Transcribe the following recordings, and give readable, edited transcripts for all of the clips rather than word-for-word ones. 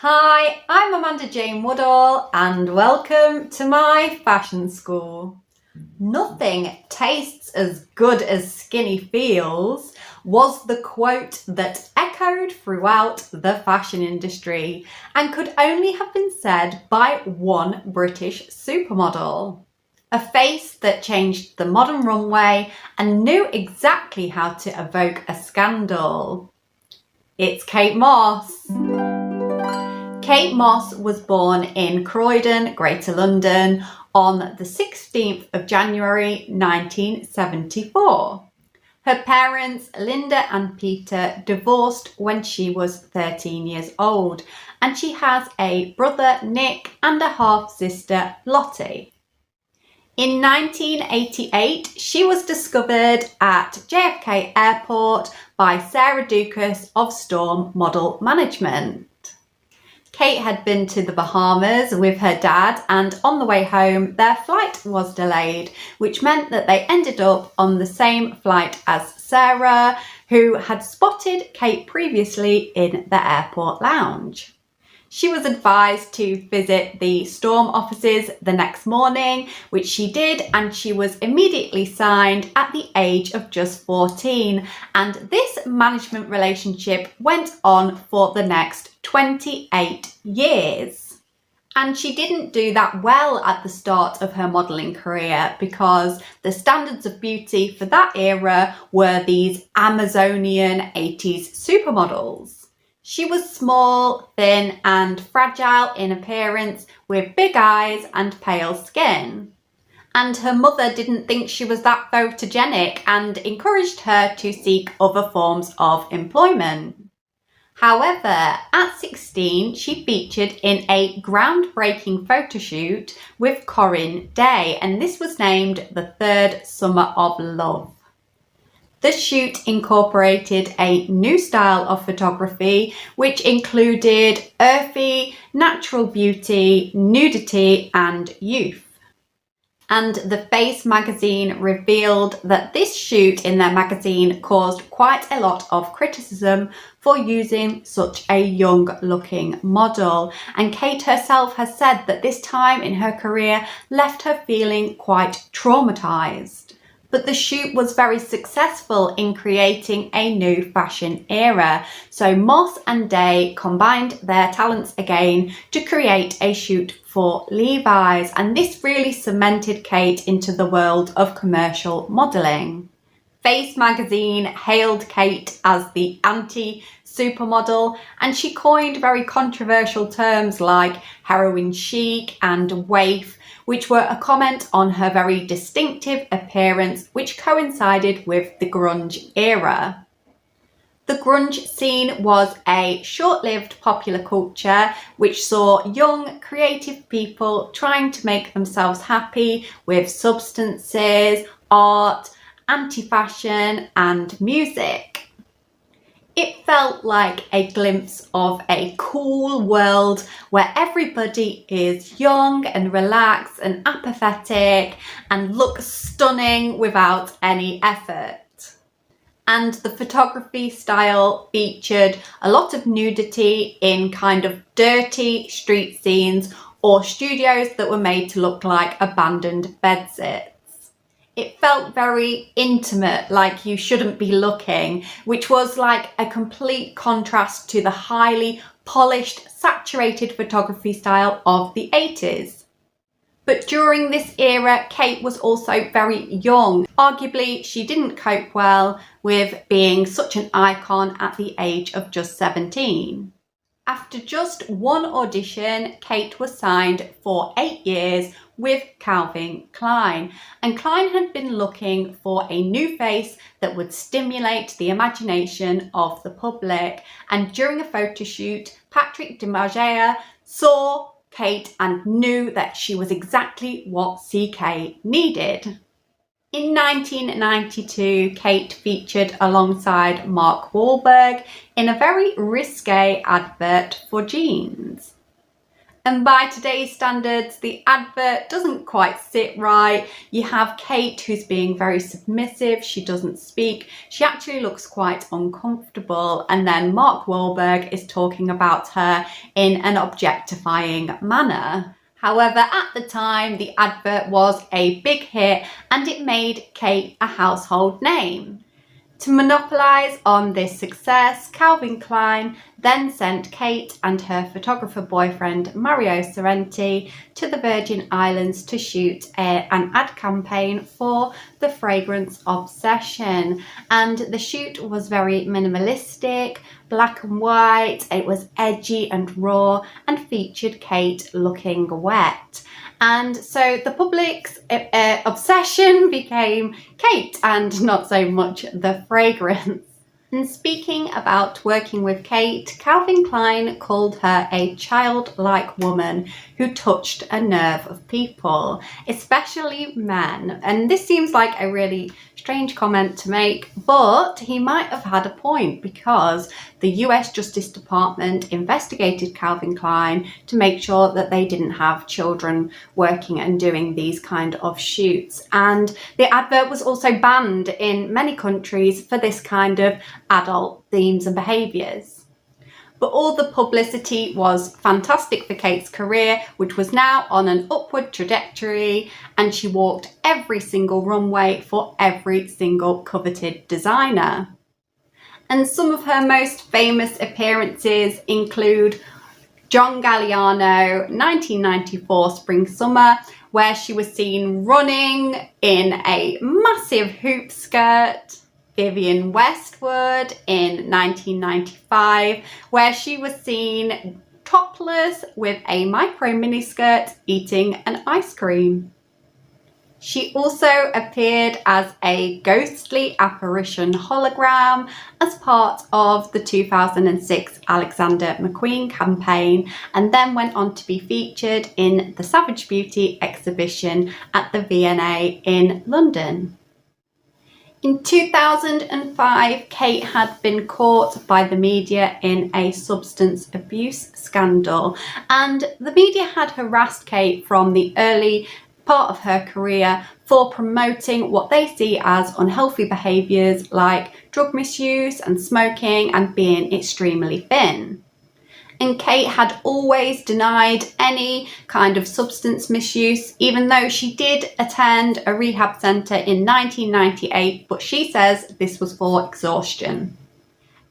Hi, I'm Amanda Jane Woodall and welcome to my fashion school. Nothing tastes as good as skinny feels was the quote that echoed throughout the fashion industry and could only have been said by one British supermodel. A face that changed the modern runway and knew exactly how to evoke a scandal. It's Kate Moss. Kate Moss was born in Croydon, Greater London, on the 16th of January 1974. Her parents, Linda and Peter, divorced when she was 13 years old, and she has a brother, Nick, and a half-sister, Lottie. In 1988, she was discovered at JFK Airport by Sarah Dukas of Storm Model Management. Kate had been to the Bahamas with her dad, and on the way home their flight was delayed, which meant that they ended up on the same flight as Sarah, who had spotted Kate previously in the airport lounge. She was advised to visit the Storm offices the next morning, which she did, and she was immediately signed at the age of just 14. And this management relationship went on for the next 28 years. And she didn't do that well at the start of her modelling career because the standards of beauty for that era were these Amazonian 80s supermodels. She was small, thin and fragile in appearance with big eyes and pale skin. And her mother didn't think she was that photogenic and encouraged her to seek other forms of employment. However, at 16, she featured in a groundbreaking photo shoot with Corinne, and this was named the Third Summer of Love. The shoot incorporated a new style of photography, which included earthy, natural beauty, nudity, and youth. And the Face magazine revealed that this shoot in their magazine caused quite a lot of criticism for using such a young-looking model. And Kate herself has said that this time in her career left her feeling quite traumatized. But the shoot was very successful in creating a new fashion era. So Moss and Day combined their talents again to create a shoot for Levi's, and this really cemented Kate into the world of commercial modelling. Face magazine hailed Kate as the anti-supermodel, and she coined very controversial terms like heroin chic and waif, which were a comment on her very distinctive appearance, which coincided with the grunge era. The grunge scene was a short-lived popular culture which saw young, creative people trying to make themselves happy with substances, art, anti-fashion and music. It felt like a glimpse of a cool world where everybody is young and relaxed and apathetic and looks stunning without any effort. And the photography style featured a lot of nudity in kind of dirty street scenes or studios that were made to look like abandoned bedsits. It felt very intimate, like you shouldn't be looking, which was like a complete contrast to the highly polished, saturated photography style of the 80s. But during this era, Kate was also very young. Arguably, she didn't cope well with being such an icon at the age of just 17. After just one audition, Kate was signed for 8 years with Calvin Klein, and Klein had been looking for a new face that would stimulate the imagination of the public. And during a photo shoot, Patrick Demargea saw Kate and knew that she was exactly what CK needed. In 1992, Kate featured alongside Mark Walberg in a very risque advert for jeans. And by today's standards, the advert doesn't quite sit right. You have Kate who's being very submissive. She doesn't speak. She actually looks quite uncomfortable. And then Mark Walberg is talking about her in an objectifying manner. However, at the time, the advert was a big hit and it made Kate a household name. To monopolise on this success, Calvin Klein then sent Kate and her photographer boyfriend Mario Sorrenti to the Virgin Islands to shoot an ad campaign for the fragrance Obsession. And the shoot was very minimalistic, black and white, it was edgy and raw and featured Kate looking wet. And so the public's obsession became Kate and not so much the fragrance. And speaking about working with Kate, Calvin Klein called her a childlike woman who touched a nerve of people, especially men. And this seems like a really strange comment to make, but he might have had a point because the US Justice Department investigated Calvin Klein to make sure that they didn't have children working and doing these kind of shoots. And the advert was also banned in many countries for this kind of adult themes and behaviours. But all the publicity was fantastic for Kate's career, which was now on an upward trajectory, and she walked every single runway for every single coveted designer. And some of her most famous appearances include John Galliano, 1994 Spring/Summer, where she was seen running in a massive hoop skirt. Vivienne Westwood in 1995, where she was seen topless with a micro miniskirt eating an ice cream. She also appeared as a ghostly apparition hologram as part of the 2006 Alexander McQueen campaign, and then went on to be featured in the Savage Beauty exhibition at the V&A in London. In 2005, Kate had been caught by the media in a substance abuse scandal, and the media had harassed Kate from the early part of her career for promoting what they see as unhealthy behaviours like drug misuse and smoking and being extremely thin. And Kate had always denied any kind of substance misuse, even though she did attend a rehab centre in 1998, but she says this was for exhaustion.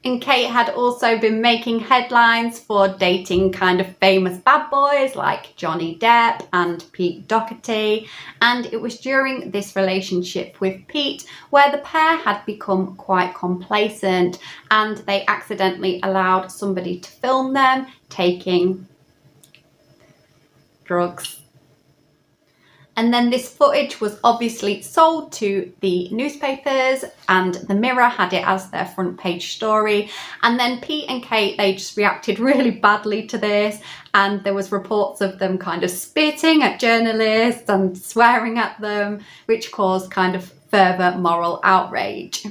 And Kate had also been making headlines for dating kind of famous bad boys like Johnny Depp and Pete Doherty. And it was during this relationship with Pete where the pair had become quite complacent and they accidentally allowed somebody to film them taking drugs. And then this footage was obviously sold to the newspapers and the Mirror had it as their front page story. And then Pete and Kate, they just reacted really badly to this. And there was reports of them kind of spitting at journalists and swearing at them, which caused kind of further moral outrage.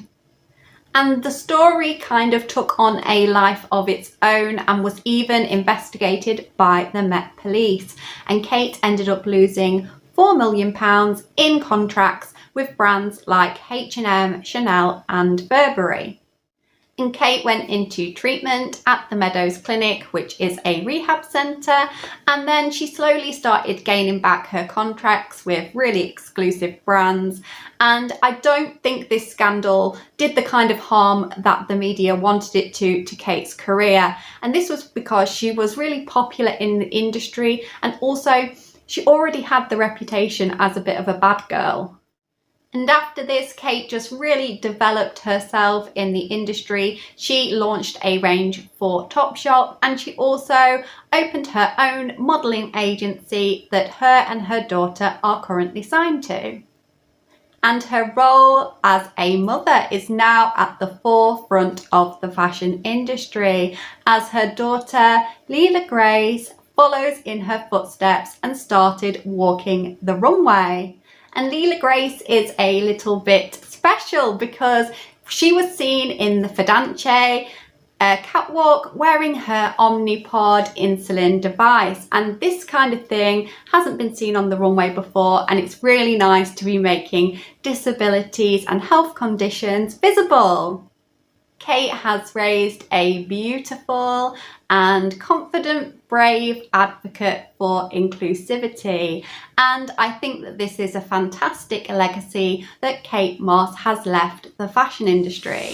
And the story kind of took on a life of its own and was even investigated by the Met Police. And Kate ended up losing £4 million in contracts with brands like H&M, Chanel and Burberry. And Kate went into treatment at the Meadows Clinic, which is a rehab centre, and then she slowly started gaining back her contracts with really exclusive brands. And I don't think this scandal did the kind of harm that the media wanted it to Kate's career. And this was because she was really popular in the industry, and also she already had the reputation as a bit of a bad girl. And after this, Kate just really developed herself in the industry. She launched a range for Topshop and she also opened her own modelling agency that her and her daughter are currently signed to. And her role as a mother is now at the forefront of the fashion industry as her daughter, Leela Grace, follows in her footsteps and started walking the runway. And Leela Grace is a little bit special because she was seen in the Fidance catwalk wearing her Omnipod insulin device, and this kind of thing hasn't been seen on the runway before, and it's really nice to be making disabilities and health conditions visible. Kate has raised a beautiful and confident, brave advocate for inclusivity, and I think that this is a fantastic legacy that Kate Moss has left the fashion industry.